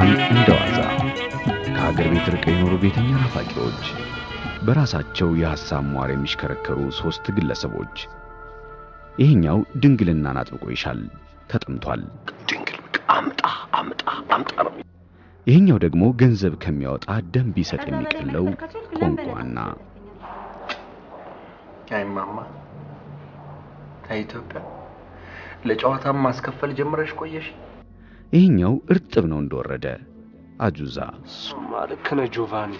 ሄዋን እንደዋዛ ከሀገር ቤት ርቀው የኖሩ ቤተኛ ናፋቂዎች በራሳቸው የሐሳብ ሟር የሚሽከረከሩ ሶስት ግለሰቦች። ይሄኛው ድንግልናን አጥብቆ ይሻል ተጠምቷል። ድንግል አምጣ ነው። ይሄኛው ደግሞ ገንዘብ ከሚያወጣ ደም ቢሰጥ የሚቀለው ቋንቋና አይማማ ኢትዮጵያ ለጨዋታም ማስከፈል ጀምረሽ ቆየሽ። ይሄኛው እርጥብ ነው እንደወረደ አጁዛ። ሱማልክ ነው ጆቫኒ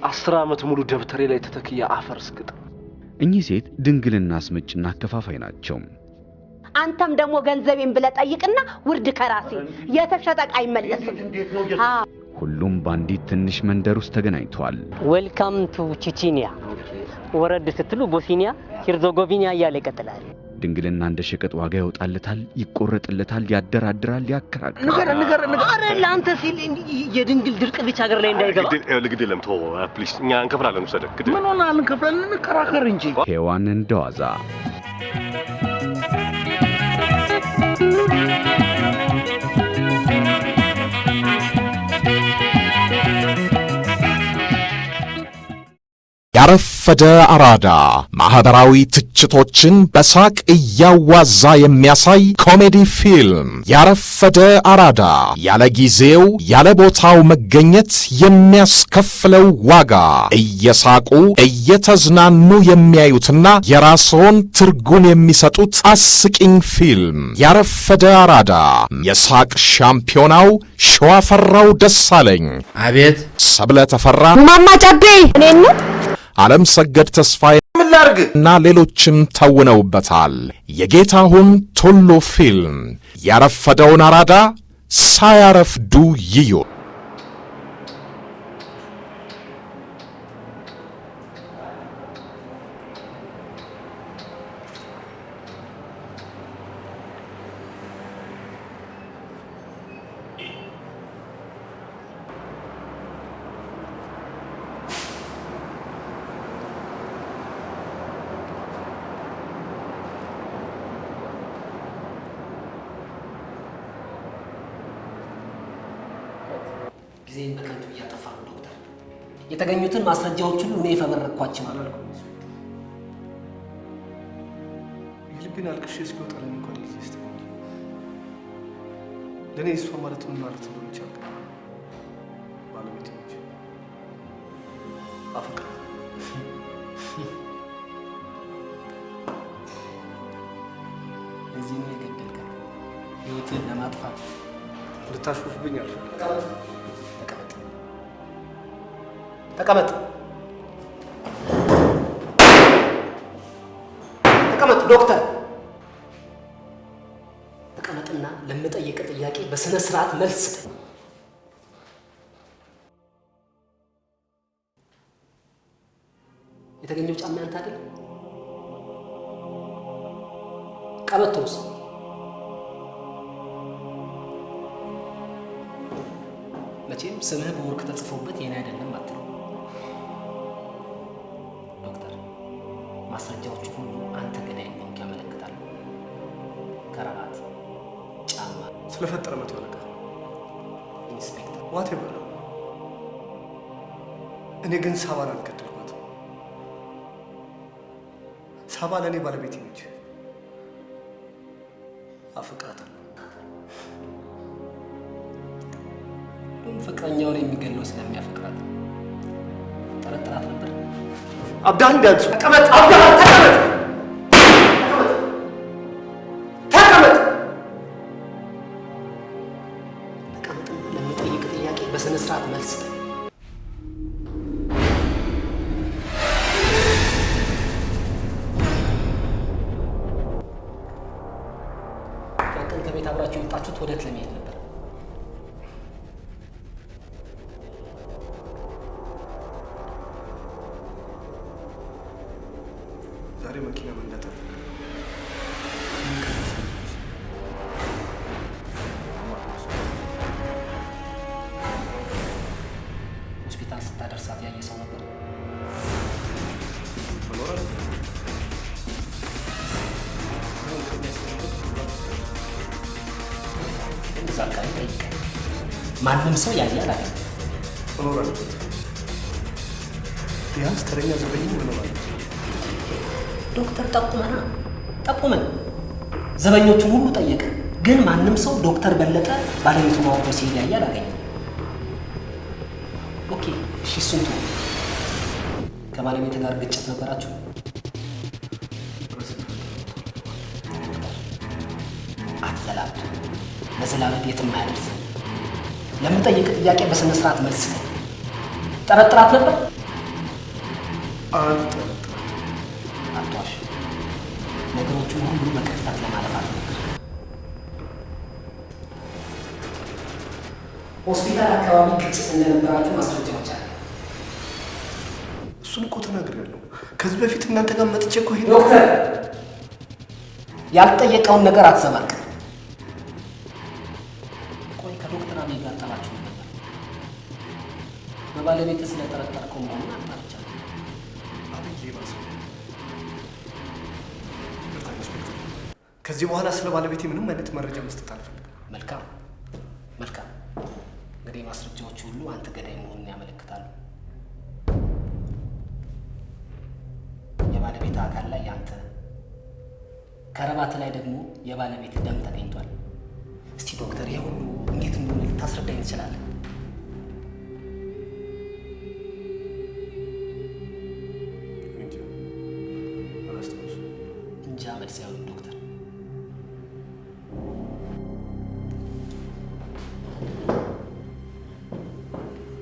10 ዓመት ሙሉ ደብተሬ ላይ ተተክያ አፈር ስግጥ። እኚህ ሴት ድንግልና አስመጭና አከፋፋይ ናቸው። አንተም ደግሞ ገንዘቤን ብለህ ጠይቅና ውርድ ከራሴ የተሸጠ አይመለስም። ሁሉም ባንዲት ትንሽ መንደር ውስጥ ተገናኝተዋል። ዌልካም ቱ ቼቼኒያ። ወረድ ስትሉ ቦስኒያ ሄርዞጎቪና እያለ ይቀጥላል። ድንግልና እንደ ሸቀጥ ዋጋ ያወጣለታል፣ ይቆረጥለታል፣ ያደራድራል፣ ያከራክራል። ንገር አረ ለአንተ ሲል የድንግል ድርቅ ብቻ ሀገር ላይ እንዳይገባ ግድ የለም ተው ፕሊዝ፣ እኛ እንከፍላለን። ወሰደ ግድ ምን ሆነ እንከፍላለን፣ እንከራከር እንጂ። ሄዋን እንደዋዛ ያረፈደ አራዳ ማህበራዊ ትችቶችን በሳቅ እያዋዛ የሚያሳይ ኮሜዲ ፊልም ያረፈደ አራዳ። ያለ ጊዜው ያለ ቦታው መገኘት የሚያስከፍለው ዋጋ፣ እየሳቁ እየተዝናኑ የሚያዩትና የራስዎን ትርጉም የሚሰጡት አስቂኝ ፊልም ያረፈደ አራዳ። የሳቅ ሻምፒዮናው ሸዋፈራው ደሳለኝ፣ አቤት ሰብለ ተፈራ፣ ማማ ጨቤ እኔን ዓለም ሰገድ ተስፋዬ እና ሌሎችም ተውነውበታል። የጌታሁን ቱሉ ፊልም ያረፈደውን አራዳ ሳያረፍዱ ይዩ። ጊዜን በከንቱ እያጠፋ ነው ዶክተር። የተገኙትን ማስረጃዎች ሁሉ እኔ ፈበረኳቸው ማለት ነው። ልቤን አልቅሼ እስኪወጣልኝ እንኳን ጊዜ ስትሆን ለእኔ እሷ ማለት ምን ማለት ነው ይቻል ባለቤት ነች። አፍቅር እዚህ ነው የገደልከው ህይወትን ለማጥፋት ልታሾፍብኝ አልፈልግም። ተቀመጥ ዶክተር። ተቀመጥና ለምጠይቅ ጥያቄ በስነ ስርዓት መልስ ስጠኝ። የተገኘው ጫማ ያንተ አይደል? ቀበቶስ? መቼም ስምህ በወርቅ ተጽፎበት የኔ አይደለም አትለው። ዶክተር ማስረጃዎቹ ሁሉ አንተ ገዳይ እንደሆንክ ያመለክታሉ። ከረባት፣ ጫማ ስለፈጠረ መቶ አለቃ ኢንስፔክተር ዋቴቨር። እኔ ግን ሳባን አልገደልኳትም። ሳባ ለእኔ ባለቤቴ ነች። አፈቅራታለሁ። ፍቅረኛውን የሚገለው ስለሚያፈቅራት ጠረጥራት ነበር። አብዳን እንዳንሱ ተቀመጥ። አብዳን ተቀመጥ። ተቀመጥ። ለምጠይቅ ጥያቄ በስነ ስርዓት መልስ ስጠኝ። ቀን ከቤት አብራችሁ የወጣችሁት ወዴት ለመሄድ ነበር? ዛሬ መኪና መንዳት ሆስፒታል ስታደርሳት ያየ ሰው ነበር? እዛ አካባቢ ጠይቀኝ። ማንም ሰው ያያል አይደል? መኖር አለበት። ቢያንስ ተረኛ ዘበኛ መኖር አለበት። ዶክተር ጠቁመን ዘበኞቹን ሁሉ ጠየቅን፣ ግን ማንም ሰው ዶክተር በለጠ ባለቤቱን አውርዶ ሲሄድ ያየ አላገኘም። ኦኬ እሺ፣ እሱን ተው። ከባለቤት ጋር ግጭት ነበራችሁ? አትዘላብድ፣ መዘላበድ የትም አያደርስም። ለምጠይቅ ጥያቄ በስነ ስርዓት መልስ ነው። ጠረጥራት ነበር? አትዋሽ። ነገሮቹን ሁሉ በቅርበት ለማለፍ አልሞክር። ሆስፒታል አካባቢ ግጭት እንደነበራችሁ ማስረጃዎች አለ። እሱን እኮ ተናግሬያለሁ። ከዚህ በፊት እናንተ ጋር መጥቼ እኮ ይሄ ዶክተር ያልጠየቀውን ነገር አትሰማክ። ቆይ ከዶክተር አብይ ጋር ጠባችሁ ነበር? በባለቤት ስለጠረጠርከው መሆኑን አጣርቻለሁ። ከዚህ በኋላ ስለ ባለቤቴ ምንም አይነት መረጃ መስጠት አልፈልግም። መልካም። እንግዲህ ማስረጃዎች ሁሉ አንተ ገዳይ መሆኑን ያመለክታሉ። የባለቤት አካል ላይ ያንተ፣ ከረባት ላይ ደግሞ የባለቤት ደም ተገኝቷል። እስቲ ዶክተር ይሄ ሁሉ እንዴት እንደሆነ ልታስረዳኝ ትችላለህ? እንጃ መልስ ያሉት ዶክተር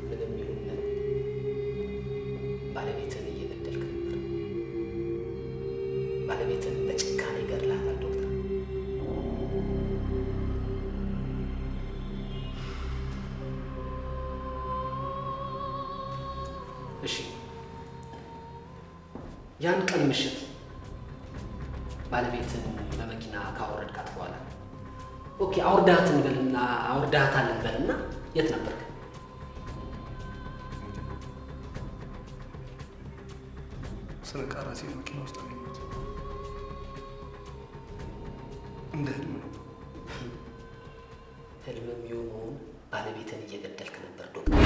ምንም ይሁን ምን ባለቤትን እየገደልክ ነበር። ባለቤትን በጭካኔ ገድለሃል ዶክተር። እሺ ያን ቀን ምሽት ባለቤትን በመኪና ካወረድካት በኋላ ኦኬ፣ አውርዳታል እንበልና የት ነበርክ? ስነቃ ራሴን መኪና ውስጥ አገኘሁት። እንደ ህልም ነው። ህልምም የሆነውን ባለቤትን እየገደልክ ነበር ዶክተር።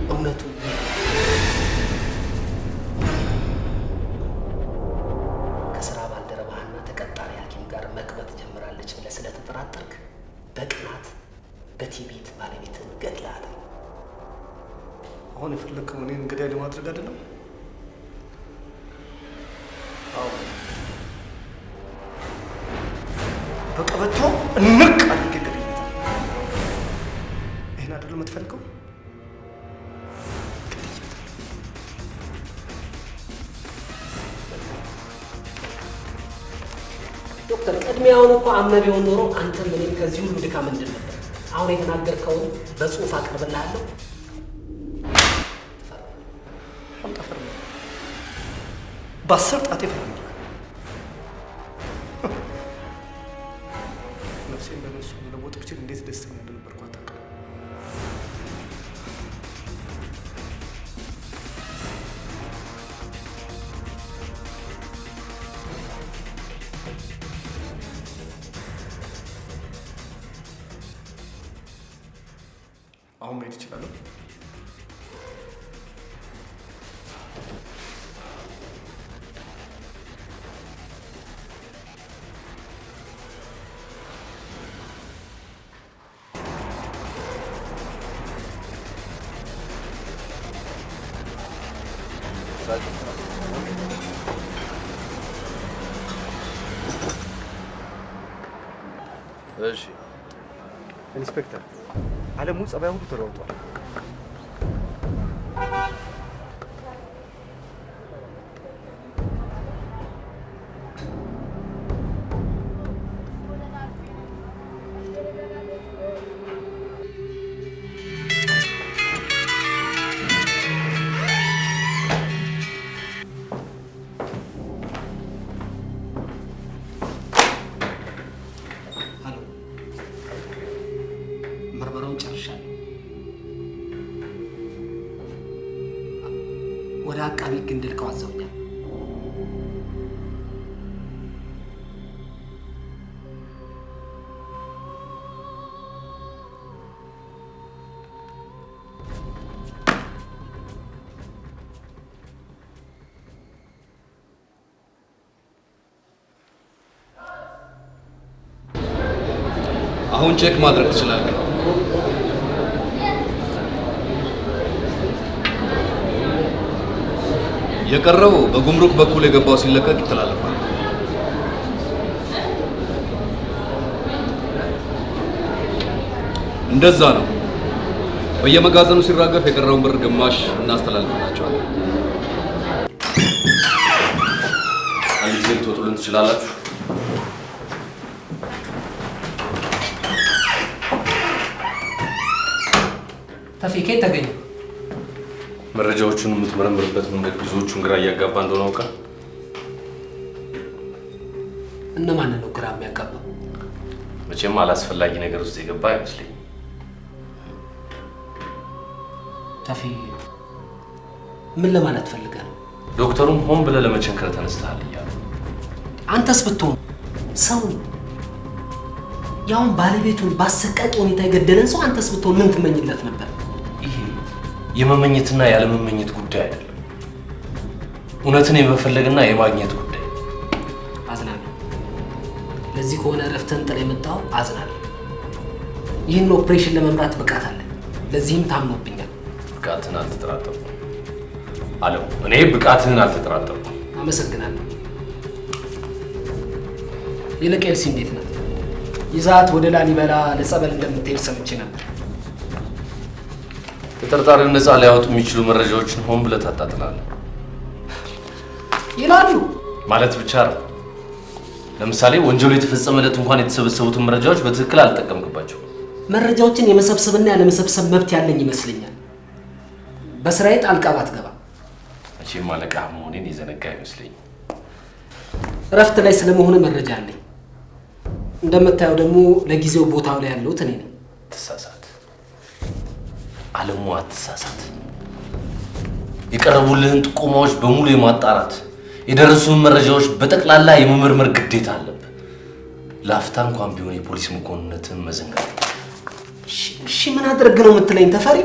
እውነቱ ከስራ ባልደረባህና ተቀጣሪ ሐኪም ጋር መክበት ጀምራለች ብለህ ስለተጠራጠርክ በቅናት በቲቢት ባለቤትን ገድለሃታል። አሁን የፈለግከው እኔን ገዳይ ለማድረግ አይደለም? አዎ፣ በቀበቶ እንቅ አድርጌ ገድያታለሁ። ይህን አይደለም የምትፈልገው? ዶክተር ቅድሚያውን እኮ አምነህ ቢሆን ኖሮ አንተም እኔም ከዚህ ሁሉ ድካም እንድን ነበር። አሁን የተናገርከውን በጽሁፍ አቅርብልሃለሁ። አልጠፈርም። በ10 ጣቴ ፈርም። ነፍሴን በነሱ ለሞት ብችል እንዴት ደስተኛ እንደነበርኩ አታውቅም። አሁን መሄድ እችላለሁ? እሺ ኢንስፔክተር፣ አለሙ ጸባይ ሁሉ ተለውጧል። ምርመራውን ጨርሻለሁ። ወደ አቃቢ ሕግ እንድልከው አዘውኛል። አሁን ቼክ ማድረግ ትችላለህ። የቀረው በጉምሩክ በኩል የገባው ሲለቀቅ ይተላለፋል። እንደዛ ነው። በየመጋዘኑ ሲራገፍ የቀረውን ብር ግማሽ እናስተላልፍላቸዋለን። አንድ ጊዜ ልትወጡልን ትችላላችሁ? ተፊኬት ተገኘ። መረጃዎቹን የምትመረምርበት መንገድ ብዙዎቹን ግራ እያጋባ እንደሆነ አውቃ። እነማንን ነው ግራ የሚያጋባው? መቼም አላስፈላጊ ነገር ውስጥ የገባ አይመስለኝም። ተፊ ምን ለማለት ፈልገህ ነው? ዶክተሩም ሆን ብለህ ለመቸንከር ተነስተሃል እያሉ። አንተስ ብትሆን ሰው ያውን ባለቤቱን ባሰቃቂ ሁኔታ የገደለን ሰው አንተስ ብትሆን ምን ትመኝለት ነበር? ይሄ የመመኘትና ያለመመኘት ጉዳይ አይደለም። እውነትን የመፈለግና የማግኘት ጉዳይ። አዝናለሁ። ለዚህ ከሆነ እረፍትን ጥላ የመጣው አዝናለሁ። ይህን ኦፕሬሽን ለመምራት ብቃት አለ። ለዚህም ታምኖብኛል። ብቃትህን አልተጠራጠርኩም አለው። እኔ ብቃትህን አልተጠራጠርኩም። አመሰግናለሁ። ይልቅ ኤልሲ እንዴት ናት? ይዛት ወደ ላሊበላ ለጸበል እንደምትሄድ ሰምቼ ነበር። ተጠርጣሪውን ነፃ ሊያወጡ የሚችሉ መረጃዎችን ሆን ብለህ ታጣጥላለህ ይላሉ። ማለት ብቻ ነው። ለምሳሌ ወንጀሉ የተፈጸመለት እንኳን የተሰበሰቡትን መረጃዎች በትክክል አልጠቀምክባቸው። መረጃዎችን የመሰብሰብና ያለመሰብሰብ መብት ያለኝ ይመስለኛል። በስራዬ ጣልቃ ባትገባ። መቼም አለቃህ መሆኔን የዘነጋ አይመስለኝም። እረፍት ላይ ስለመሆነ መረጃ አለኝ። እንደምታየው ደግሞ ለጊዜው ቦታው ላይ ያለሁት እኔ ነኝ። አትሳሳት አለሙ፣ አትሳሳት። የቀረቡልህን ጥቆማዎች በሙሉ የማጣራት የደረሱን መረጃዎች በጠቅላላ የመመርመር ግዴታ አለብህ። ላፍታ እንኳን ቢሆን የፖሊስ መኮንነትን መዘንጋት። እሺ ምን አድርግ ነው የምትለኝ ተፈሪ?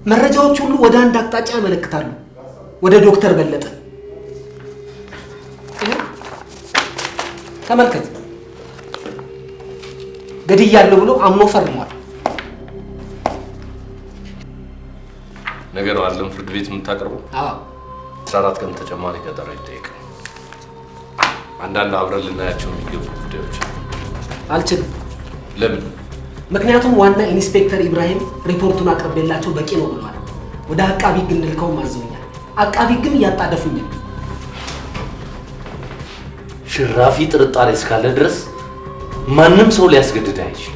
መረጃዎች ሁሉ ወደ አንድ አቅጣጫ ያመለክታሉ፣ ወደ ዶክተር በለጠ። ተመልከት፣ ገድያለሁ ብሎ አምኖ ፈርሟል። ነገሩ አለም ፍርድ ቤት የምታቀርበው? አዎ 14 ቀን ተጨማሪ ቀጠሮ ይጠይቅ። አንዳንድ አብረን ልናያቸው የሚገቡ ጉዳዮች። አልችልም። ለምን? ምክንያቱም ዋና ኢንስፔክተር ኢብራሂም ሪፖርቱን አቅርቤላቸው በቂ ነው ብሏል። ወደ አቃቢ ሕግ እንልከው ማዘውኛል። አቃቢ ሕግም እያጣደፉኝ ነው። ሽራፊ ጥርጣሬ እስካለ ድረስ ማንም ሰው ሊያስገድድ አይችልም።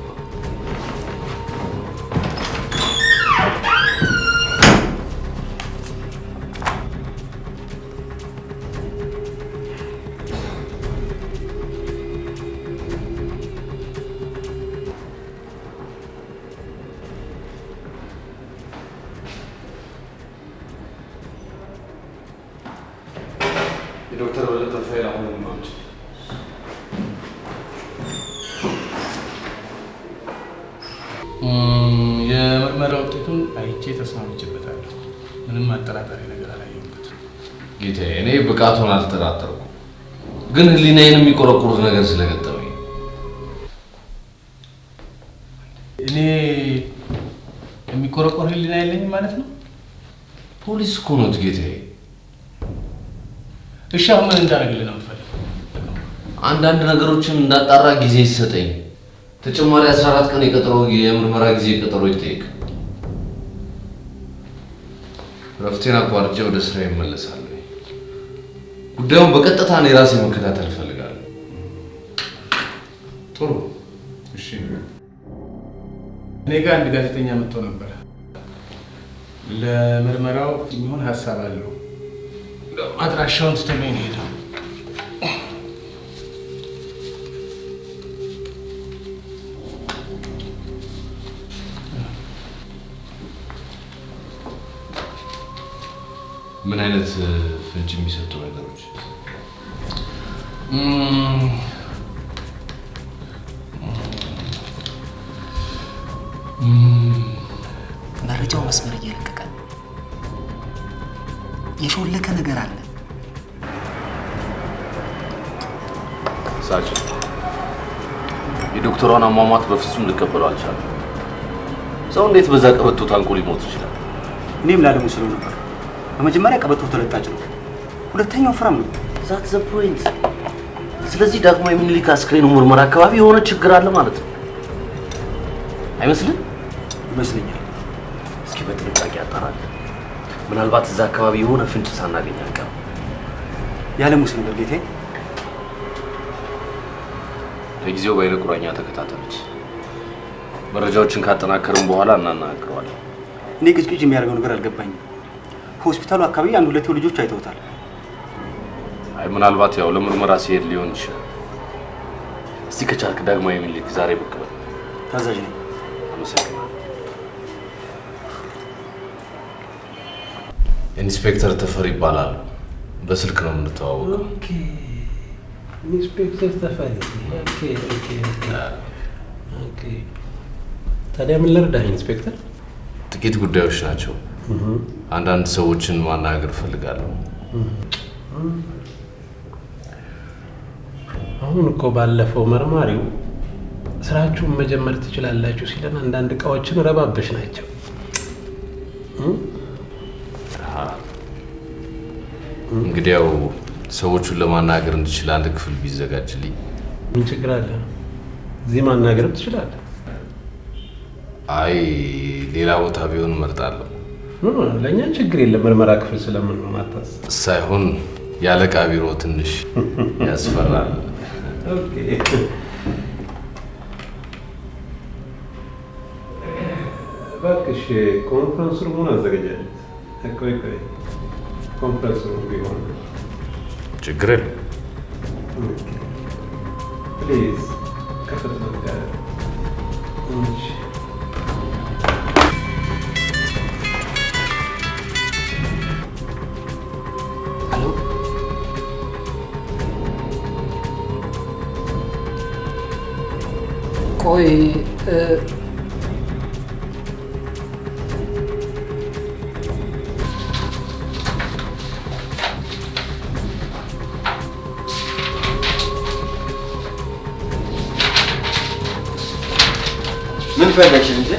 የዶክተር በለጠ ፋይል አሁን ነው። የምርመራ ውጤቱን አይቼ ተስማምቼበታለሁ። ምንም አጠራጣሪ ነገር አላየሁበትም። ጌታዬ፣ እኔ ብቃቱን አልተጠራጠርኩም፣ ግን ህሊናዬን የሚቆረቁሩት ነገር ስለገጠመኝ። እኔ የሚቆረቆር ህሊና የለኝም ማለት ነው? ፖሊስ እኮ ነዎት ጌታዬ። እሺ አሁን ምን እንዳደርግልህ ነው የምትፈልገው? አንዳንድ ነገሮችን እንዳጣራ ጊዜ ይሰጠኝ። ተጨማሪ 14 ቀን የምርመራ ጊዜ ቀጠሮ ይጠይቅ። ረፍቴን አቋርጬ ወደ ስራ ይመለሳል። ጉዳዩን በቀጥታ እኔ ራሴ መከታተል እፈልጋለሁ። ጥሩ እሺ። እኔ ጋር አንድ ጋዜጠኛ መጥቶ ነበር። ለምርመራው የሚሆን ሀሳብ አለው። አድራሻውን ትተመኝ ነው ሄደው። ምን አይነት ፍንጭ የሚሰጡ ነገሮች? መረጃው መስመር እየለቀቀ የሾለከ ነገር አለ። ሳጅ የዶክተሯን አሟሟት በፍጹም ልቀበለው አልቻለም። ሰው እንዴት በዛ ቀበቶ ታንቆ ሊሞት ይችላል? እኔም ላለሙ ስለው ነበር። በመጀመሪያ ቀበቶ ተለጣጭ ነው፣ ሁለተኛው ፍራም ነው። ዛት ዘ ፖይንት። ስለዚህ ዳግማዊ ምኒልክ አስክሬን ምርመራ አካባቢ የሆነ ችግር አለ ማለት ነው አይመስልም? ይመስለኛል። እስኪ በጥንቃቄ ያጣራል። ምናልባት እዛ አካባቢ የሆነ ፍንጭ ሳናገኝ አንቀርም። ያለሙስ ነገር ጌቴ ለጊዜው በይነ ቁራኛ ተከታተለች። መረጃዎችን ካጠናከርን በኋላ እናናግረዋለን። እኔ ቅጭቅጭ የሚያደርገው ነገር አልገባኝም። ሆስፒታሉ አካባቢ አንድ ሁለት ልጆች አይተውታል። አይ ምናልባት ያው ለምርመራ ሲሄድ ሊሆን ይችላል። እስቲ ከቻልክ ዳግማዊ ምኒልክ ዛሬ ብቅ በል። ታዛዥ ነኝ። አመሰግናለሁ። ኢንስፔክተር ተፈሪ ይባላል። በስልክ ነው የምንተዋወቀው። ኦኬ ኢንስፔክተር ተፈሪ። ኦኬ ታዲያ ምን ልርዳህ ኢንስፔክተር? ጥቂት ጉዳዮች ናቸው። አንዳንድ ሰዎችን ማናገር ፈልጋለሁ። አሁን እኮ ባለፈው መርማሪው ስራችሁን መጀመር ትችላላችሁ ሲለን አንዳንድ እቃዎችን ረባበሽ ናቸው። እንግዲያው ሰዎቹን ለማናገር እንድችል አንድ ክፍል ቢዘጋጅልኝ። ምን ችግር አለ? እዚህ ማናገርም ትችላለህ። አይ ሌላ ቦታ ቢሆን እመርጣለሁ። ለእኛ ችግር የለም። ምርመራ ክፍል ስለምን ነው ማታስብ? ሳይሆን ያለቃ ቢሮ ትንሽ ያስፈራል። ኦኬ እባክሽ ኮንፈረንስ ሩሙን አዘጋጃለች። ቆይ ኮንፈረንስ ሩም ቢሆን ችግር የለም። ፕሊዝ ከፈት መንገር ቆይ ምን ፈለግሽ እንጂ?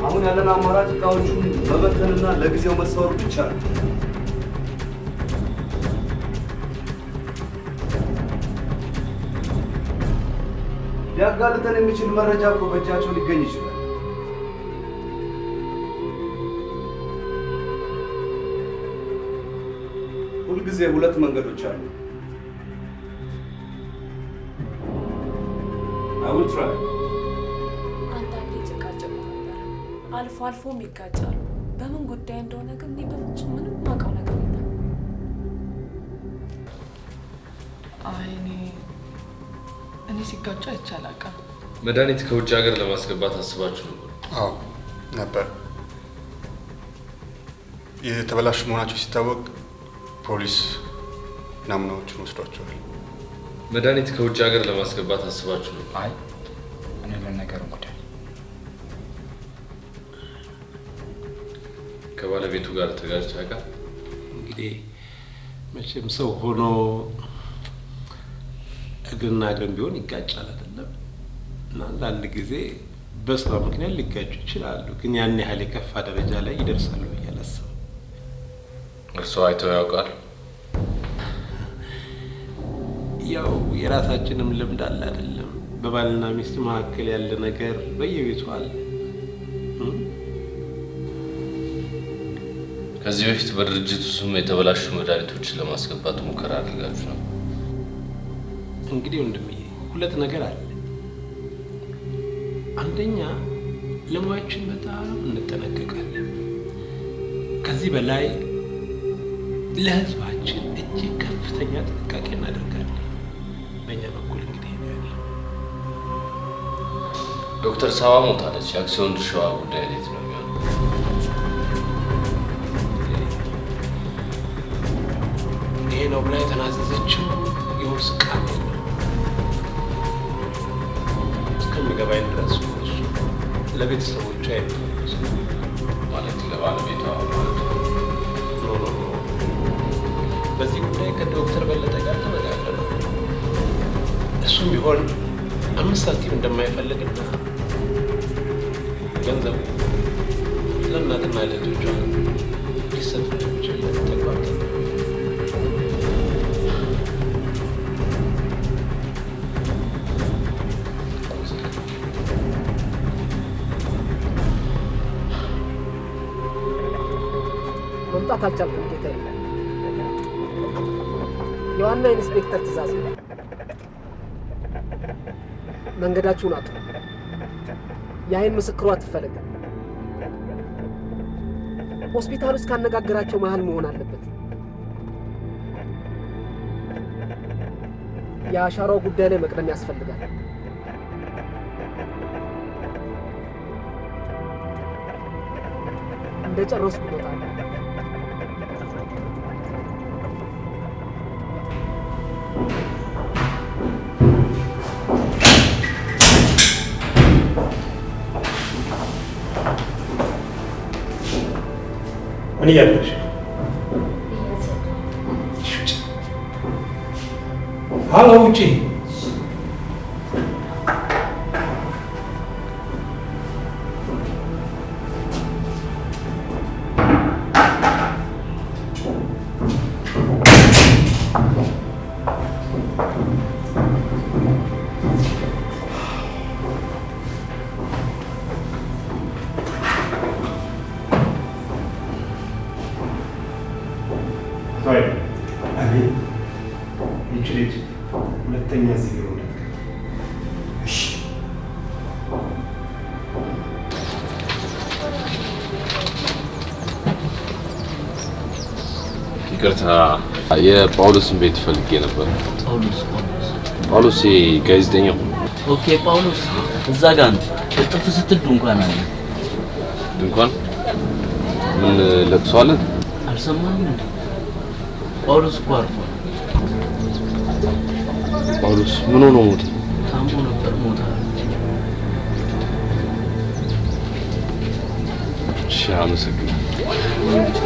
አሁን ያለን አማራጭ እቃዎቹን መበተንና ለጊዜው መሰወሩ ብቻ ነው። ሊያጋልጠን የሚችል መረጃ እኮ በእጃቸው ሊገኝ ይችላል። ሁልጊዜ ሁለት መንገዶች አሉ። I will try. አንዳንዴ ጭቃጭቁ ነበር፣ አልፎ አልፎም ይጋጫሉ። በምን ጉዳይ እንደሆነ ግን እኔ በፍጹም ምንም የማውቀው ነገር የለም። አይ እኔ ሲጋጩ አይቻል አውቃለሁ። መድኃኒት ከውጭ ሀገር ለማስገባት አስባችሁ ነበር? አዎ ነበር። የተበላሹ መሆናቸው ሲታወቅ ፖሊስ ናሙናዎቹን ወስዷቸዋል። መድኃኒት ከውጭ ሀገር ለማስገባት አስባችሁ ነበር? አይ እኔ ለነገሩ ጉዳይ ከባለቤቱ ጋር ተጋጭቶ ያውቃል? እንግዲህ መቼም ሰው ሆኖ እግርና እግርም ቢሆን ይጋጫል አይደለም? እና አንዳንድ ጊዜ በስራ ምክንያት ሊጋጩ ይችላሉ። ግን ያን ያህል የከፋ ደረጃ ላይ ይደርሳሉ ብዬ አላስብም። እርስዎ አይተው ያውቃል? ያው የራሳችንም ልምድ አለ አይደለም? በባልና ሚስት መካከል ያለ ነገር በየቤቱ አለ። ከዚህ በፊት በድርጅቱ ስም የተበላሹ መድኃኒቶችን ለማስገባት ሙከራ አድርጋችሁ ነው? እንግዲህ ወንድምዬ ሁለት ነገር አለ። አንደኛ ለሙያችን በጣም እንጠነቀቃለን። ከዚህ በላይ ለሕዝባችን እጅግ ከፍተኛ ጥንቃቄ እናደርጋለን። በእኛ በኩል እንግዲህ ነው ያለው። ዶክተር ሳባ ሞታለች። የአክሲዮን ድርሻዋ ጉዳይ እንዴት ነው የሚሆነው? ይሄ ነው ብላ የተናዘዘችው የውርስ ቃል ነው። እስከሚገባኝ ድረስ እሱ ለቤተሰቦቿ የሚፈልጉ ማለት ለባለቤቷ ማለት ነው። በዚህ ጉዳይ ከዶክተር በለጠ ጋር ተነጋግረናል። እሱም ቢሆን 5 ሳንቲም እንደማይፈልግና ገንዘቡ ለእናትና ለልጆቿ ሊሰጥ እንደሚችል ተግባብተን መምጣት አልቻልኩም ጌታዬ። የዋና ኢንስፔክተር ትእዛዝ ነው። መንገዳችሁን አጥሩ። የአይን ምስክሯ ትፈለግ። ሆስፒታል ውስጥ ካነጋገራቸው መሃል መሆን አለበት። የአሻራው ጉዳይ ላይ መቅደም ያስፈልጋል። እንደጨረስኩ እወጣለሁ። ምን እያደረግሽ? ሀሎ ውጪ። ይቅርታ፣ የጳውሎስን ቤት ፈልጌ ነበር። ጳውሎስ ጋዜጠኛው። ኦኬ ጳውሎስ፣ እዛ ጋር አንተ እጥፍ ስትል ድንኳን አለ። ድንኳን? ምን ለቅሶ አለ? አልሰማህም እንዴ? ጳውሎስ እኮ አርፏል። ጳውሎስ ምን ሆኖ ሞተ? ታሞ ነበር፣ ሞተ። እሺ፣ አመሰግናለሁ።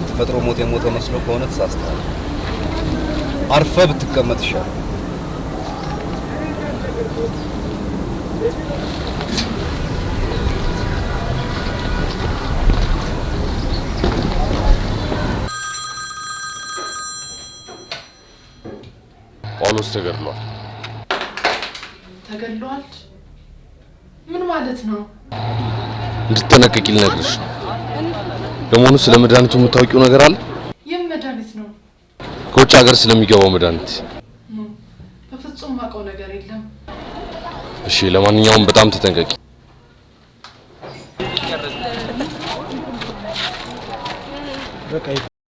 ተፈጥሮ ሞት የሞተ መስሎ ከሆነ ተሳስተሃል። አርፈህ ብትቀመጥ ይሻላል። ጳውሎስ ተገድሏል። ተገድሏል? ምን ማለት ነው? እንድትጠነቀቂ ልነግርሽ ነው። ለመሆኑ ስለ መድኃኒቱ የምታውቂው ነገር አለ? ይህ መድኃኒት ነው? ከውጭ ሀገር ስለሚገባው መድኃኒት። በፍጹም ማውቀው ነገር የለም። እሺ፣ ለማንኛውም በጣም ተጠንቀቂ።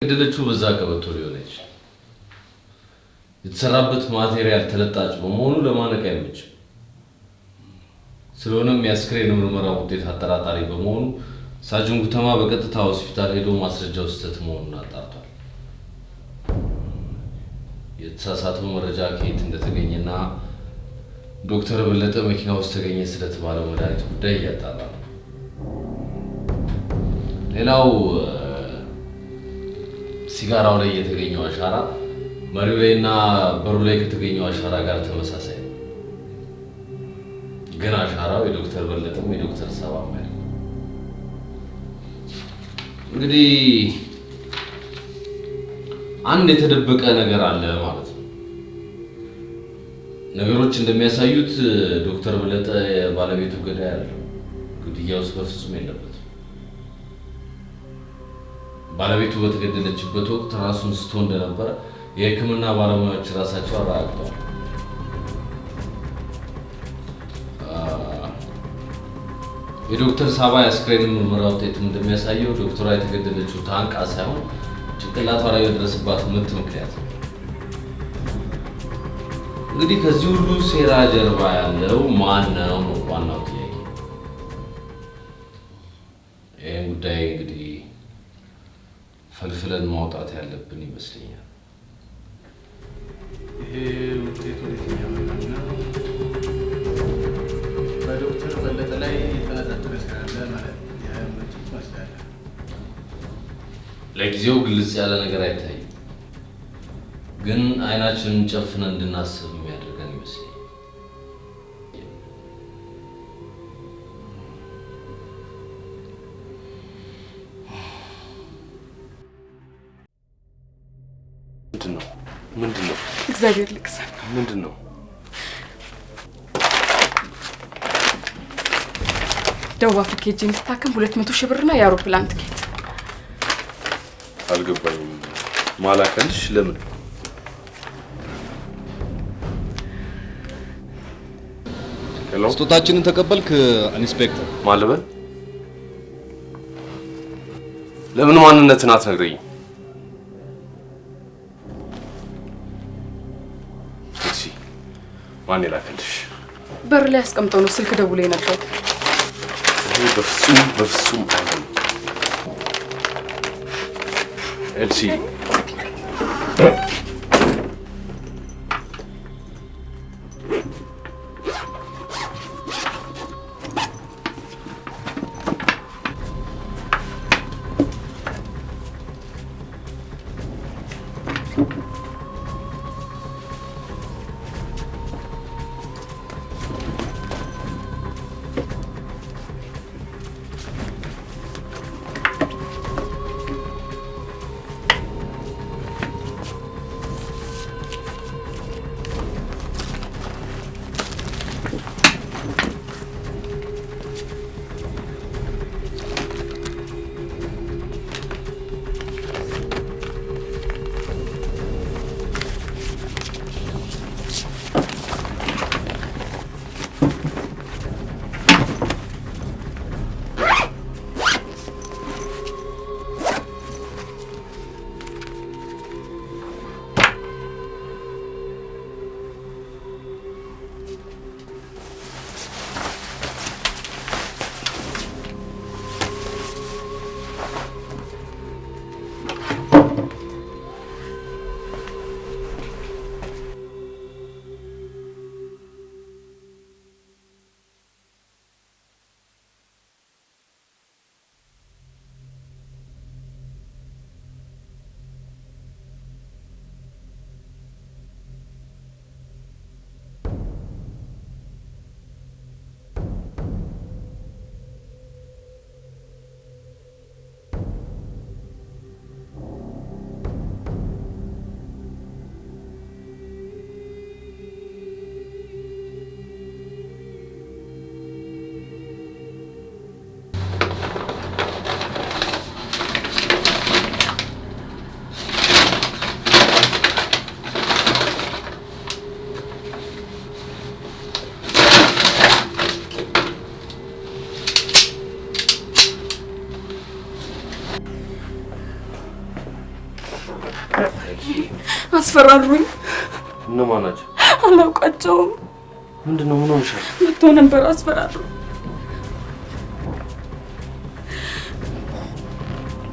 ገደለችው በዛ ቀበቶ ሊሆነች የተሰራበት ማቴሪያል ተለጣጭ በመሆኑ ለማነቅ አይመችም። ስለሆነም የአስክሬን ምርመራ ውጤት አጠራጣሪ በመሆኑ ሳጅን ጉተማ በቀጥታ ሆስፒታል ሄዶ ማስረጃው ስህተት መሆኑን አጣርቷል። የተሳሳተው መረጃ ከየት እንደተገኘና ዶክተር በለጠ መኪና ውስጥ ተገኘ ስለተባለው መድኃኒት ጉዳይ እያጣራ ነው። ሌላው ሲጋራው ላይ የተገኘው አሻራ መሪው ላይና በሩ ላይ ከተገኘው አሻራ ጋር ተመሳሳይ ነው። ግን አሻራው የዶክተር በለጠም የዶክተር ሰባም አይደለም። እንግዲህ አንድ የተደበቀ ነገር አለ ማለት ነው። ነገሮች እንደሚያሳዩት ዶክተር በለጠ ባለቤቱ ገዳይ አይደለም። ግድያው ውስጥ በፍጹም የለበትም። ባለቤቱ በተገደለችበት ወቅት ራሱን ስቶ እንደነበረ የሕክምና ባለሙያዎች ራሳቸው አረጋግጠዋል። የዶክተር ሳባ አስክሬን ምርመራ ውጤት እንደሚያሳየው ዶክተሯ የተገደለችው ታንቃ ሳይሆን ጭንቅላቷ ላይ የደረሰባት ምት ምክንያት ነው። እንግዲህ ከዚህ ሁሉ ሴራ ጀርባ ያለው ማን ነው ነው ዋናው ጥያቄ። ይህን ጉዳይ እንግዲህ ፈልፍለን ማውጣት ያለብን ይመስለኛል። ይሄ ውጤቱ የትኛውና በዶክተር በለጠ ላይ የተነጣጠረ ስላለ ማለት የምርጭ ይመስላል። ለጊዜው ግልጽ ያለ ነገር አይታይም፣ ግን አይናችንን ጨፍነን እንድናስብ የሚያደርገን ይመስለኛል። ምንድነው? እግዚአብሔር ልክሰ ምንድነው? ደቡብ አፍሪካ ሄጄ እንድታከም 200 ሺህ ብርና የአውሮፕላን ትኬት። አልገባኝም። ማላከልሽ ለምን? ሄሎ፣ ስጦታችንን ተቀበልክ ኢንስፔክተር? ማለበል ለምን ማንነትን አትነግረኝም? ማን ይላከልሽ? በር ላይ አስቀምጠው ነው ስልክ ደውሎ የነበረው። በፍጹም አይሆንም ኤልሲ። አስፈራሩኝ። እነማን ናቸው? አላውቃቸውም። ምንድነው? ምን ሆነሻል? መጥተው ነበር አስፈራሩ።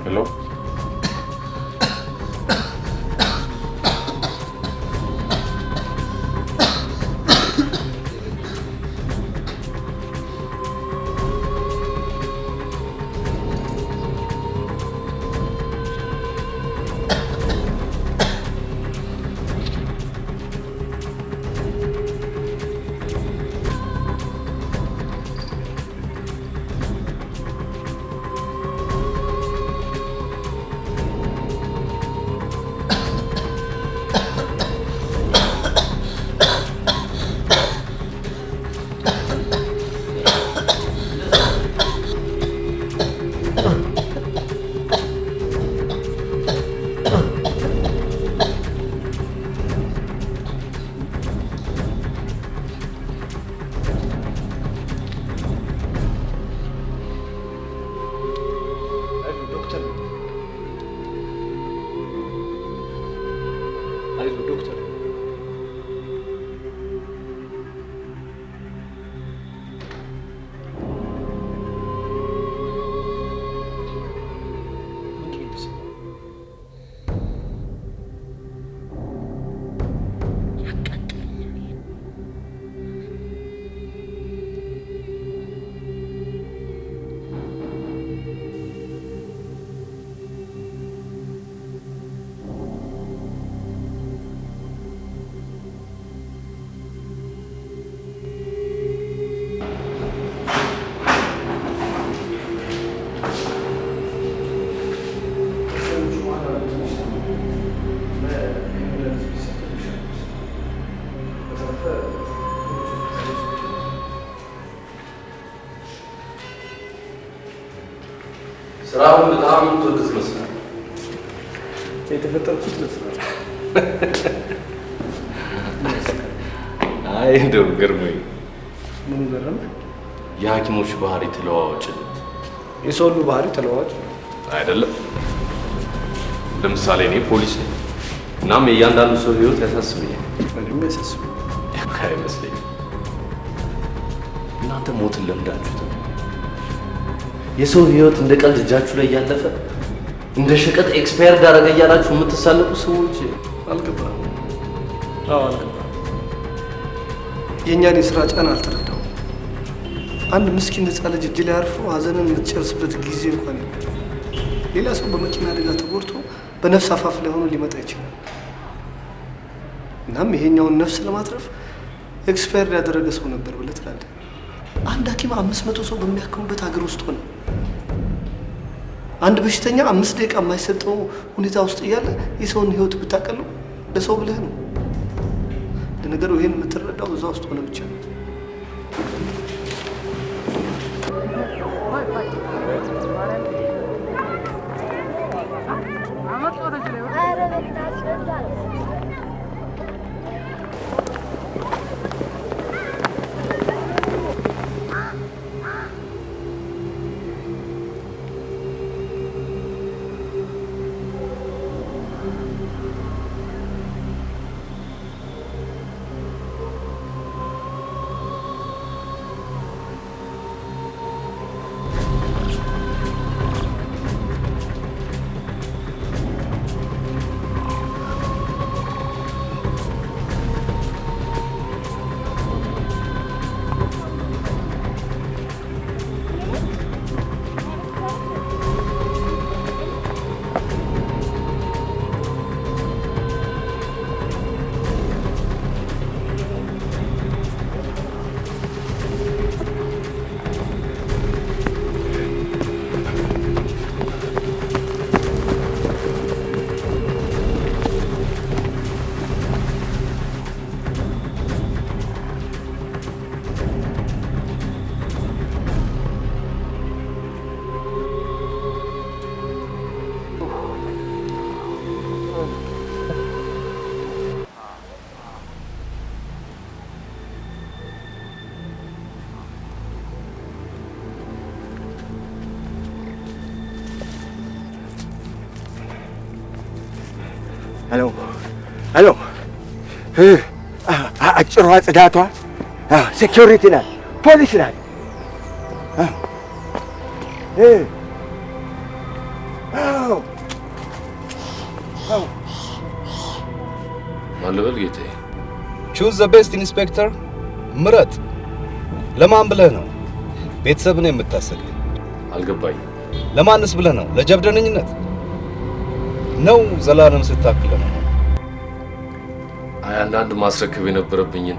ሄሎ፣ ነው ዶክተር? ስራውን በጣም ትወድ ይመስላል። የተፈጠርኩት ለስራ አይ እንደው ገርሞኝ። ምኑ ገረመ? የሐኪሞች ባህሪ ተለዋዋጭነት። የሰው ሁሉ ባህሪ ተለዋዋጭ አይደለም። ለምሳሌ እኔ ፖሊስ ነኝ። እናም የእያንዳንዱ ሰው ህይወት ያሳስበኛል። ምንም ያሳስበኝ አይመስለኝም። እናንተ ሞትን ለምዳችሁት የሰው ህይወት እንደ ቀልድ እጃችሁ ላይ እያለፈ እንደ ሸቀጥ ኤክስፓየር ዳረገ እያላችሁ የምትሳለቁ ሰዎች አልገባም። አዎ አልገባም። የእኛን የስራ ጫና አልተረዳው። አንድ ምስኪን ህፃን ልጅ እጅ ላይ አርፎ ሀዘንን የምትጨርስበት ጊዜ እንኳን የለም። ሌላ ሰው በመኪና አደጋ ተጎድቶ በነፍስ አፋፍ ላይ ሆኖ ሊመጣ ይችላል። እናም ይሄኛውን ነፍስ ለማትረፍ ኤክስፓየር ያደረገ ሰው ነበር ብለህ ትላለህ። አንድ ሐኪም 500 ሰው በሚያክሙበት ሀገር ውስጥ ሆነ አንድ በሽተኛ 5 ደቂቃ የማይሰጠው ሁኔታ ውስጥ እያለ የሰውን ህይወት ብታቀለው ለሰው ብለህ ነው። ለነገሩ ይሄን የምትረዳው እዛ ውስጥ ሆነ ብቻ ነው። ሄሎ ሄሎ፣ አጭሯ ጽዳቷ ሴኪሪቲ ናት፣ ፖሊስ ናት። ማን ልበል ጌታዬ? ቹዝ ዘ ቤስት ኢንስፔክተር። ምረጥ። ለማን ብለህ ነው ቤተሰብን የምታሰገኝ? አልገባኝ። ለማንስ ብለህ ነው? ለጀብደነኝነት ነው? ዘላለም ስታክለ ነው? አይ አንዳንድ ማስረከብ የነበረብኝን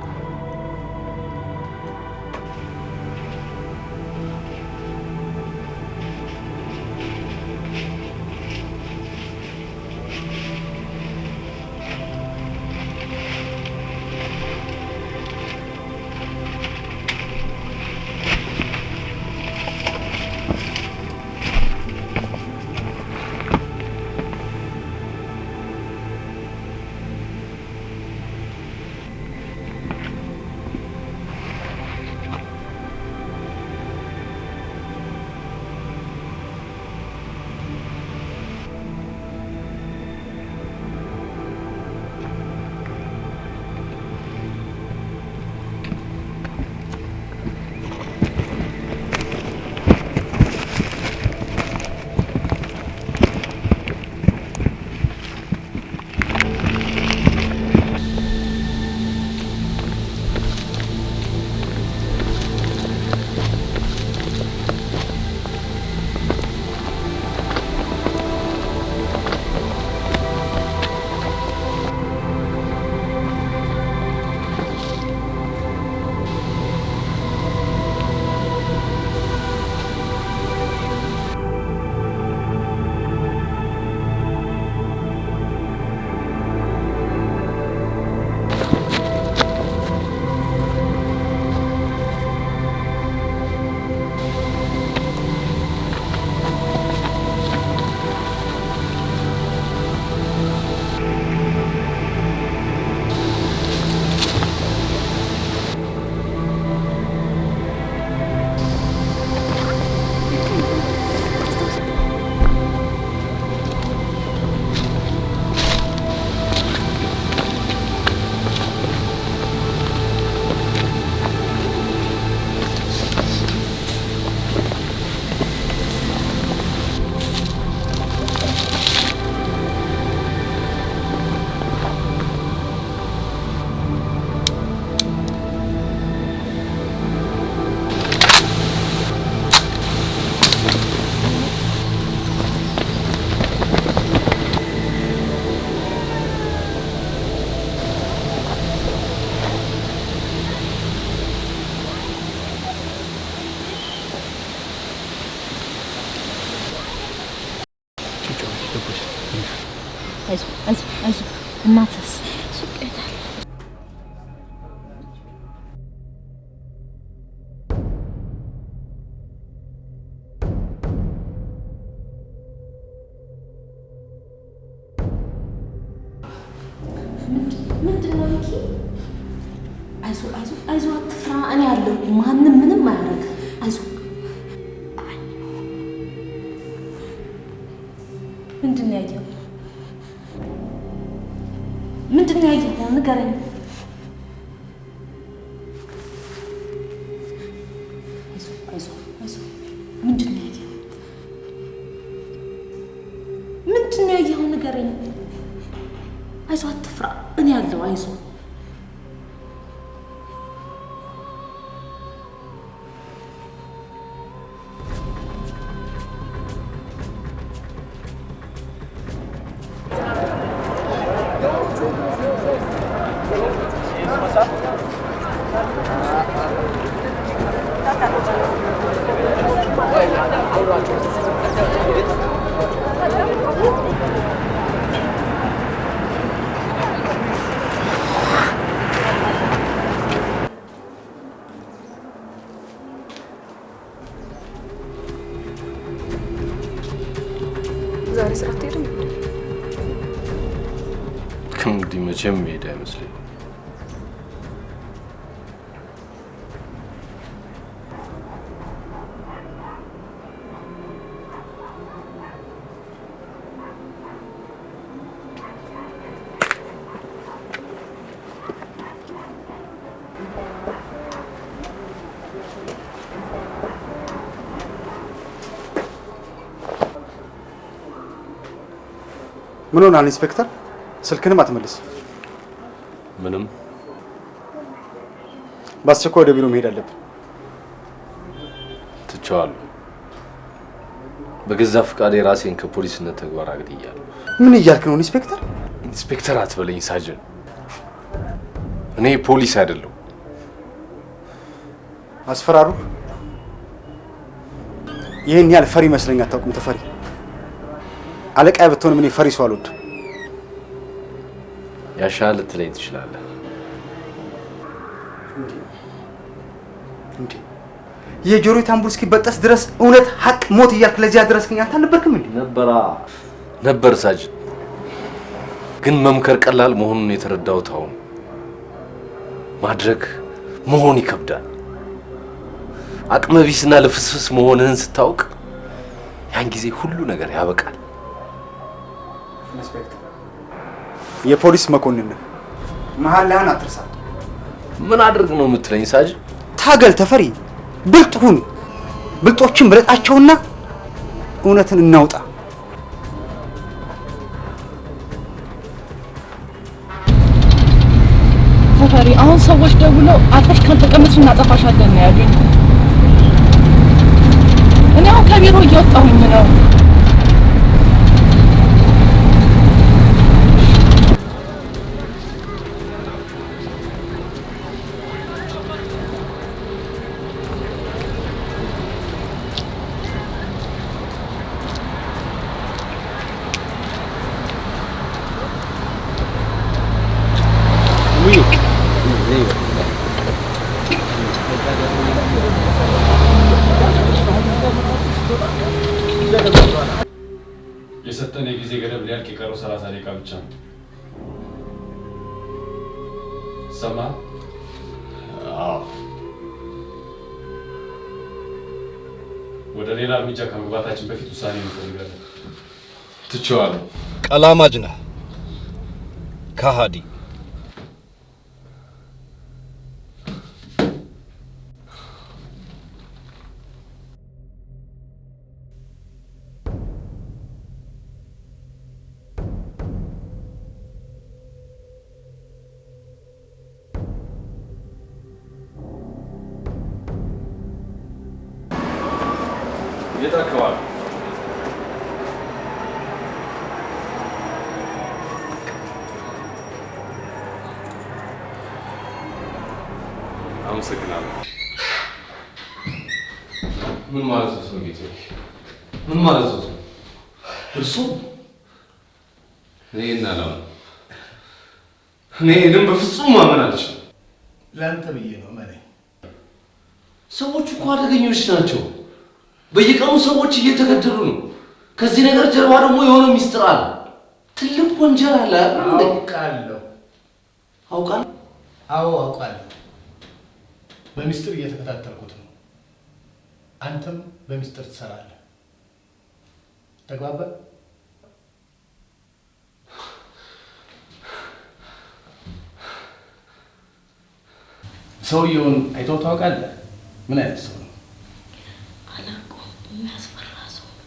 አይዞህ እናትስ ሱቅ ሄዳለች። ምንድን ነው ሚኪ? አይዞህ አትፍራ፣ እኔ ያለሁ ማንም ምንም አያደርግ። አይዞህ። ምንድን ነው ያየኸው? ምንድን ነው ያየኸው? ንገረኝ። አይዞህ። ምንድን ነው ያየኸው? ምንድን ነው ያየኸው? ንገረኝ። አይዞህ አትፍራ፣ እኔ ያለሁ። አይዞህ። ዛሬ ስራ አትሄድም? እንግዲህ መቼም መሄድ አይመስለኝም። ምን ሆናል ኢንስፔክተር? ስልክንም አትመልስ። ምንም። በአስቸኳይ ወደ ቢሮ መሄድ አለብን። ትቼዋለሁ። በገዛ ፍቃዴ ራሴን ከፖሊስነት ተግባር አግድያለሁ። ምን እያልክ ነው ኢንስፔክተር? ኢንስፔክተር አትበለኝ ሳጅን። እኔ ፖሊስ አይደለሁ። አስፈራሩ? ይህን ያህል ፈሪ መስለኝ አታውቅም። ተፈሪ አለቃ ብትሆንም እኔ ፈሪ ሰው አልወድም። ያሻል ልትለኝ ትችላለህ። እንዴ የጆሮ ታምቡር እስኪበጠስ ድረስ እውነት ሀቅ ሞት እያልክ ለዚህ ያደረስከኝ አንተ አልነበርክም እንዴ? ነበር ሳጅን። ግን መምከር ቀላል መሆኑን የተረዳሁት አሁን ማድረግ መሆን ይከብዳል። አቅመ ቢስና ልፍስፍስ መሆንህን ስታውቅ ያን ጊዜ ሁሉ ነገር ያበቃል። ኢንስፔክተር የፖሊስ መኮንን ነህ። መሐላህን አትርሳ። ምን አድርግ ነው የምትለኝ ሳጅን? ታገል ተፈሪ፣ ብልጥ ሁን። ብልጦችን ብለጣቸውና እውነትን እናውጣ። ተፈሪ አሁን ሰዎች ደውለው አርፈሽ ካልተቀመጥሽ እናጠፋሻለን ነው ያሉኝ። እኔ አሁን ከቢሮ እየወጣሁኝ ነው። የሰጠን የጊዜ ገደብ ሊያልቅ የቀረው 30 ደቂቃ ብቻ ነው። ሰማ? አዎ። ወደ ሌላ እርምጃ ከመግባታችን በፊት ውሳኔ እንፈልጋለን። ትቼዋለሁ። ቀላማጅ ነህ፣ ከሃዲ። የት አካባቢ? አመሰግናለሁ። ምን ማለት ነው ጌታዬ? ምን ማለት ነው? እርሱ እኔንም በፍጹም ማመን አልችልም። ለአንተ ብዬ ነው መለኝ። ሰዎች እኮ አደገኞች ናቸው። በየቀኑ ሰዎች እየተገደሉ ነው። ከዚህ ነገር ጀርባ ደግሞ የሆነ ሚስጥር አለ። ትልቅ ወንጀል አለ። አውቃለሁ። አውቃለሁ? አዎ አውቃለሁ። በሚስጥር እየተከታተልኩት ነው። አንተም በሚስጥር ትሰራለህ። ተግባባን? ሰውየውን አይተው ታውቃለህ? ምን አይነት ሰው ነው? አላውቀውም። የሚያስፈራ ሰው ነው።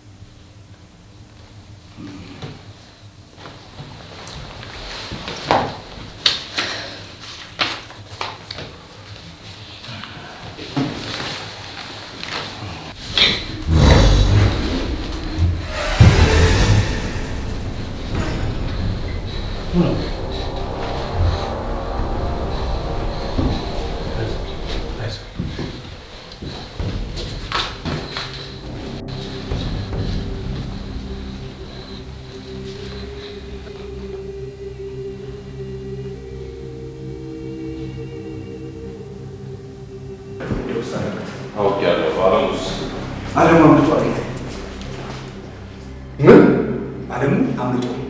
ዓለም አምልጧል። ምን? ዓለም አምልጧል።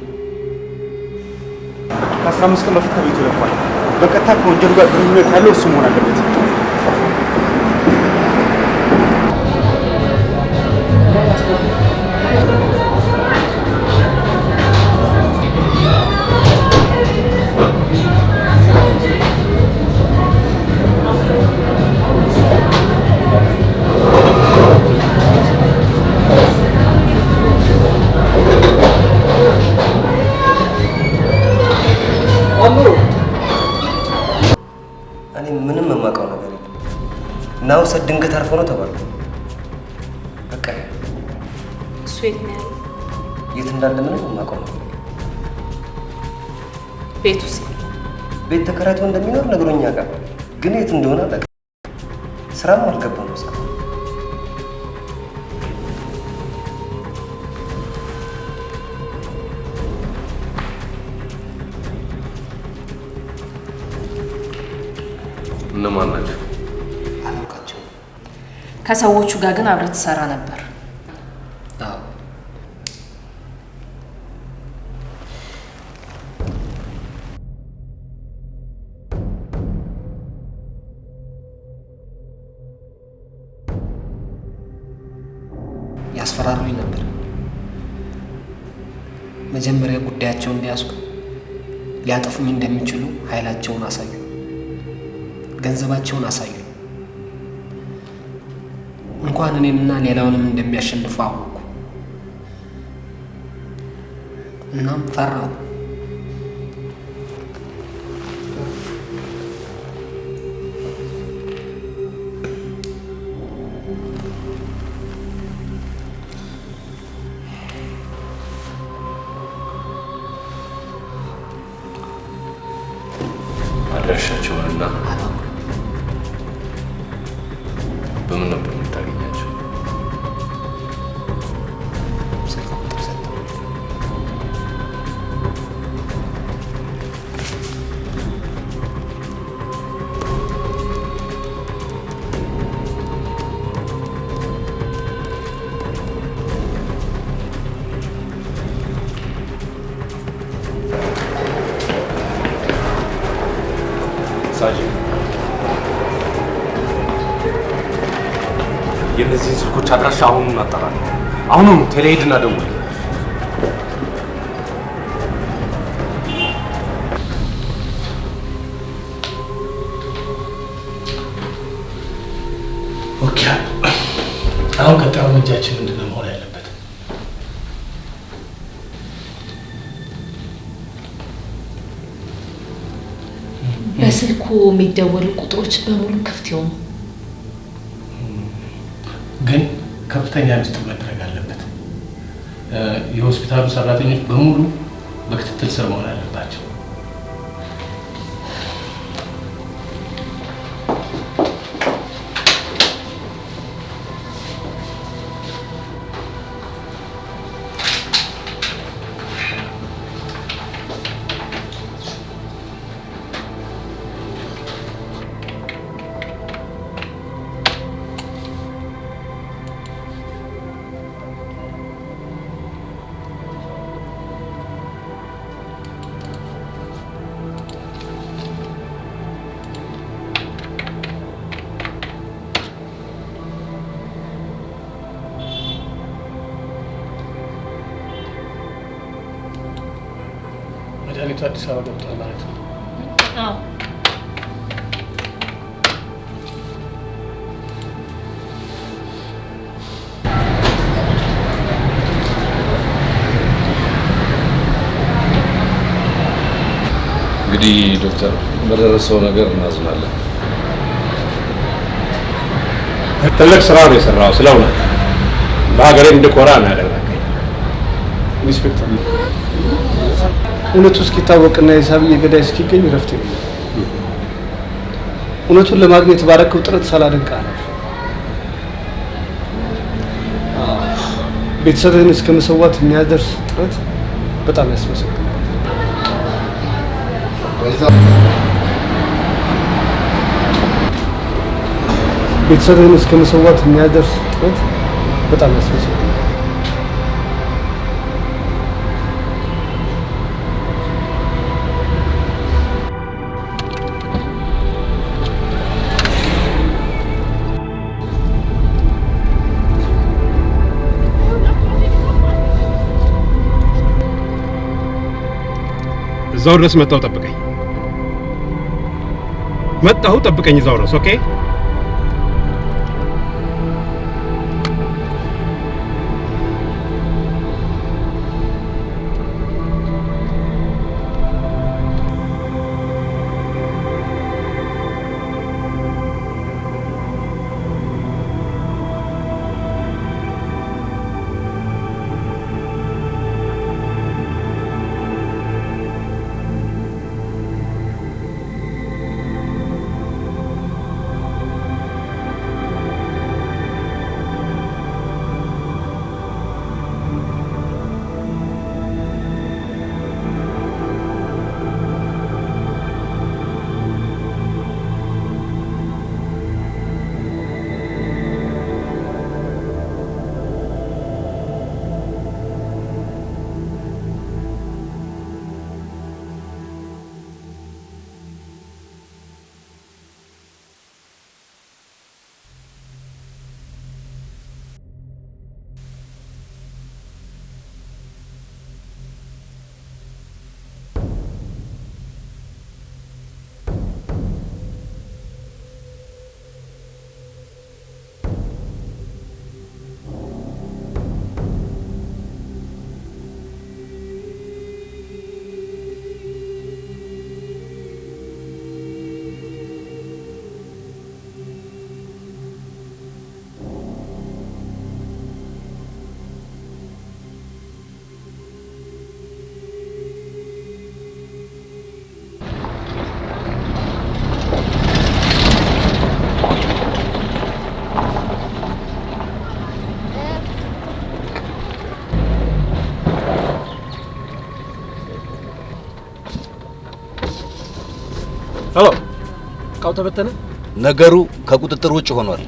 ከ15 ቀን በፊት ከቤቱ ለቋል። በቀጥታ ከወንጀሉ ጋር ግንኙነት ያለው እሱ መሆን አለበት። ናውሰድ ድንገት አርፎ ነው ተባልኩ። በቃ እሱ የት ነው ያለው? የት እንዳለ ምንም የማውቀው ነው። ቤት ውስጥ ቤት ተከራይቶ እንደሚኖር ነግሮኛ ጋር ግን የት እንደሆነ አላውቅም። ስራም አልገባም እስካሁን። እነማን ናቸው? ከሰዎቹ ጋር ግን አብረህ ትሰራ ነበር? አዎ። ያስፈራሩኝ ነበር። መጀመሪያ ጉዳያቸውን እንዲያስኩ ሊያጠፉኝ እንደሚችሉ ኃይላቸውን አሳዩ፣ ገንዘባቸውን አሳዩ። እንኳን እኔንና ሌላውንም እንደሚያሸንፉ አወቁ። እናም ፈራሁ። አድራሻቸውንና በምን ነበር የምታገኛቸው? ስልክ ቁጥር ሰጠው። ሳጅን የእነዚህን ስልኮች አድራሻ አሁኑን እናጠራለን። አሁኑን ቴሌሄድና ደውል። ኦኬ። አሁን ቀጣዩ እርምጃችን ምንድን ነው መሆን ያለበት? በስልኩ የሚደወሉ ቁጥሮች በሙሉ ክፍት ይሆኑ፣ ግን ከፍተኛ ምስጢር መደረግ አለበት። የሆስፒታሉ ሰራተኞች በሙሉ በክትትል ስር መሆን አለባቸው። መድኃኒቱ አዲስ አበባ ገብቷል ማለት ነው? አዎ። እንግዲህ ዶክተር በደረሰው ነገር እናዝናለን። ትልቅ ስራ ነው የሰራው። ስለ እውነት በሀገሬ እንድኮራ ነው ያደረገኝ። ኢንስፔክተር እውነቱ እስኪታወቅና የሳብዬ ገዳይ እስኪገኝ ረፍት የለም። እውነቱን ለማግኘት ባረከው ጥረት ሳላደንቅ አላልፍም። ቤተሰብህን እስከ መሰዋት የሚያደርስ ጥረት በጣም ያስመሰግናል። ቤተሰብህን እስከ መሰዋት የሚያደርስ ጥረት በጣም ያስመሰግናል። እዛው ድረስ መጣሁ፣ ጠብቀኝ። መጣሁ፣ ጠብቀኝ እዛው ድረስ። ኦኬ? ሄሎ፣ እቃው ተበተነ። ነገሩ ከቁጥጥር ውጭ ሆኗል።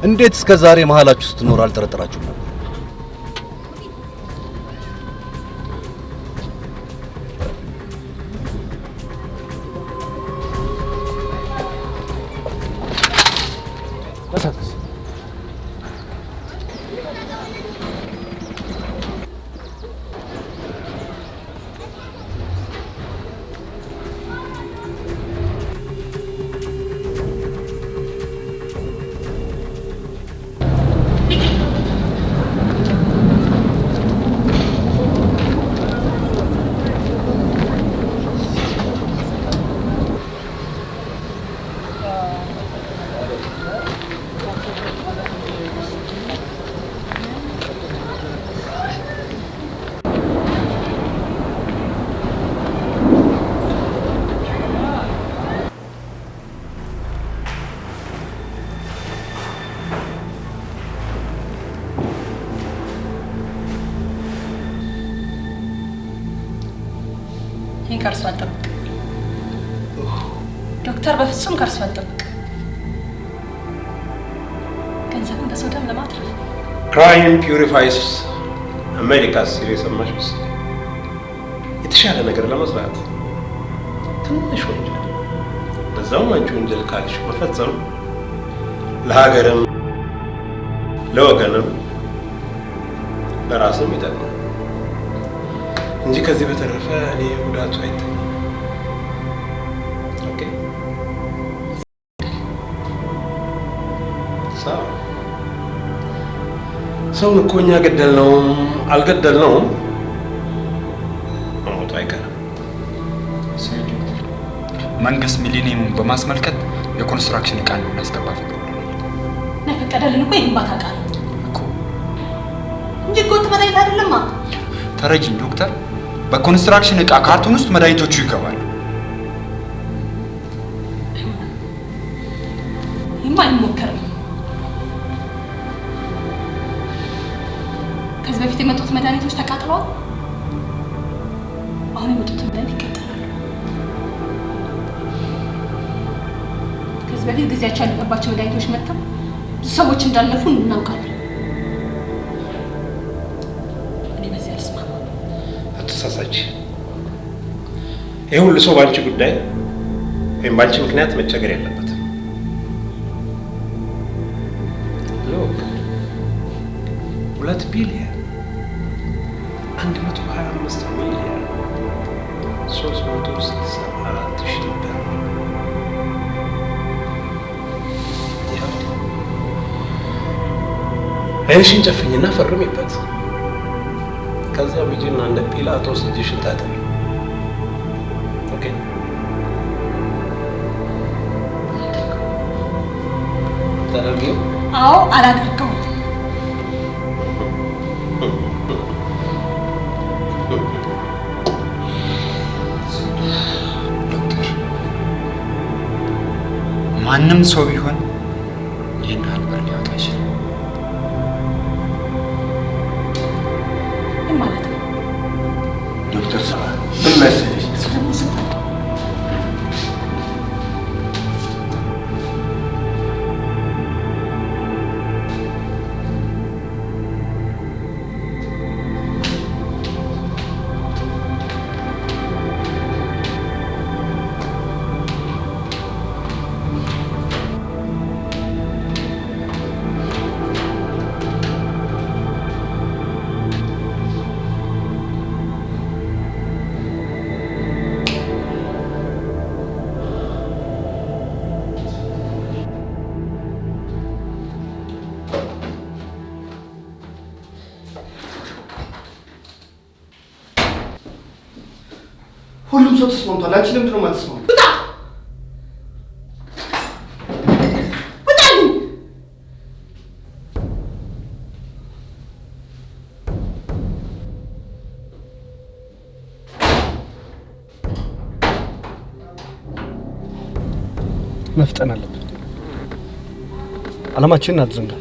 እንዴት እስከ ዛሬ መሀላችሁ ስትኖር አልጠረጠራችሁም ነበር? ከእርሱ አልጠብቅ ዶክተር፣ በፍጹም ከእርሱ አልጠብቅ። ገንዘብን በሰው ደም ለማትረፍ ክራይም ፒውሪፋይስ አሜሪካስ ሲል የሰማሽ መሰለኝ። የተሻለ ነገር ለመስራት ትንሽ ወንጀል በዛውም አንቺ ወንጀል ካልሽ መፈጸም ለሀገርም ለወገንም ለራስም ይጠቅማል። እንጂ ከዚህ በተረፈ እኔ ጉዳቱ አይተኛም። ኦኬ ሰውን እኮ እኛ ገደልነውም አልገደልነውም መሞቱ አይቀርም። መንግስት ሚሊኒየሙን በማስመልከት የኮንስትራክሽን ዕቃ ነው ያስገባ ነፈቀደልን እኮ የግንባታ ዕቃ ነው እኮ እንጂ ጎት መድኃኒት አይደለም። ተረጂኝ ዶክተር፣ በኮንስትራክሽን ዕቃ ካርቶን ውስጥ መድኃኒቶቹ ይገባሉ። ይማ አይሞከርም። ከዚህ በፊት የመጡት መድኃኒቶች ተቃጥለዋል። አሁን የመጡት መድኃኒት ይቀጥላሉ። ከዚህ በፊት ጊዜያቸው ያለፈባቸው መድኃኒቶች መጥተው ብዙ ሰዎች እንዳለፉ እናውቃለን። እኔ በዚህ አልስማማም። አትሳሳች። ይህ ሁሉ ሰው በአንቺ ጉዳይ ወይም በአንቺ ምክንያት መቸገር የለበትም። ሎክ 2 ቢሊዮን 125 ሚሊዮን 364 ሺህ ብር አይንሽን ጨፍኝና ፈርሚበት። ከዚያ ልጅና እንደ ጲላጦስ እጅሽን ታጠቢ። ኦኬ? ታደርጊው? አዎ፣ አላደርገውም። ማንም ሰው ቢሆን ይህን ያህል ብር ሊያወጣ ይችላል። ምን ማለት ነው? ዶክተር ሰባ ምን መሰለሽ ሰለሞን ስንት ሁሉም ሰው ተስማምቷል። አንቺ ለምንድን ነው የማትስማማው? ውጣ! ውጣልኝ! መፍጠን አለብን። ዓላማችንን አትዘንጋ።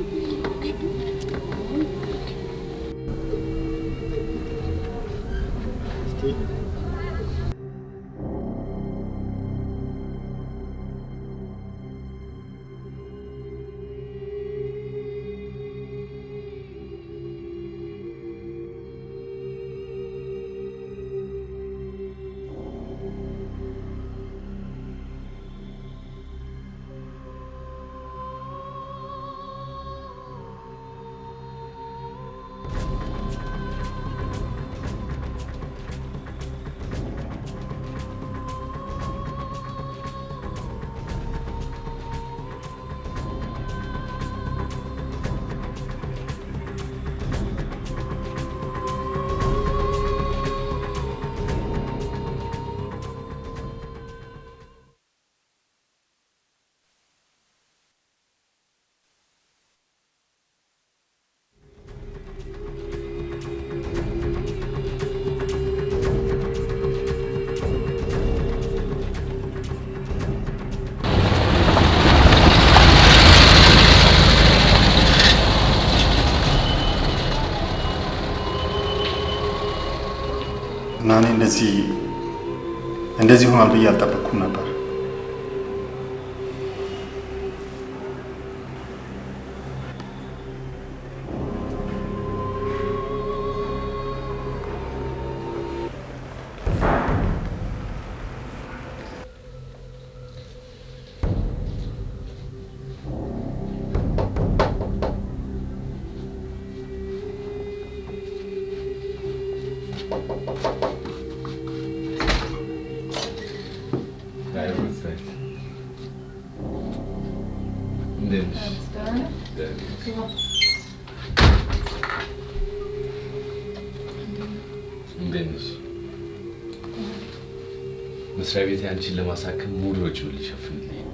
እና እኔ እንደዚህ ሆኗል ብዬ አልጠበቅኩም ነበር። መስሪያ ቤት አንቺን ለማሳከም ሙሉ ወጪውን ሊሸፍንልኝ